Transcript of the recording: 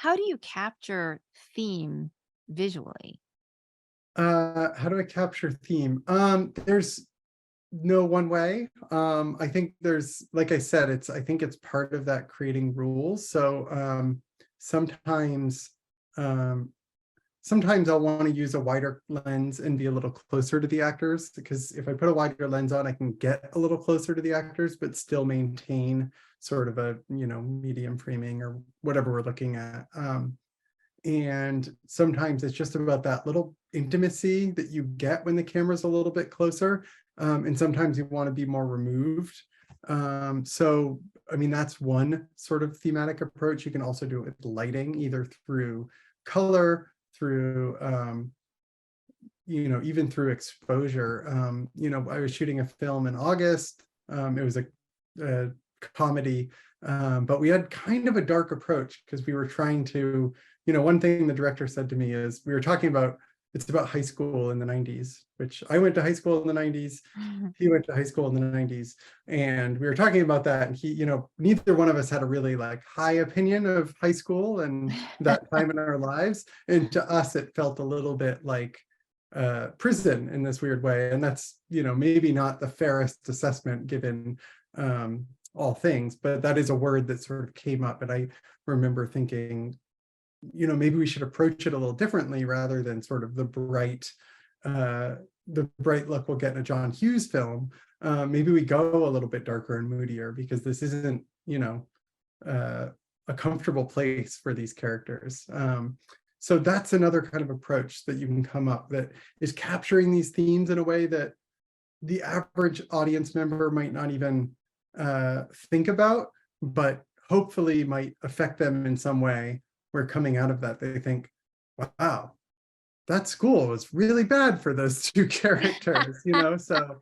how do you capture theme visually? How do I capture theme? There's no one way. I think there's, like I said, I think it's part of that creating rules. So sometimes, um, sometimes I'll want to use a wider lens and be a little closer to the actors, because if I put a wider lens on, I can get a little closer to the actors, but still maintain sort of a, medium framing or whatever we're looking at. And sometimes it's just about that little intimacy that you get when the camera's a little bit closer. And sometimes you want to be more removed. So, I mean, that's one sort of thematic approach. You can also do it with lighting, either through color, through, even through exposure. I was shooting a film in August. It was a comedy, but we had kind of a dark approach because we were trying to, one thing the director said to me is we were talking about, it's about high school in the 90s, which I went to high school in the 90s. He went to high school in the 90s, and we were talking about that. And he, neither one of us had a really like high opinion of high school and that time in our lives. And to us, it felt a little bit like prison in this weird way. And that's, maybe not the fairest assessment given all things, but that is a word that sort of came up. And I remember thinking, maybe we should approach it a little differently rather than sort of the bright look we'll get in a John Hughes film. Maybe we go a little bit darker and moodier, because this isn't, a comfortable place for these characters. So that's another kind of approach that you can come up that is capturing these themes in a way that the average audience member might not even think about, but hopefully might affect them in some way, where coming out of that, they think, wow, that school was really bad for those two characters, so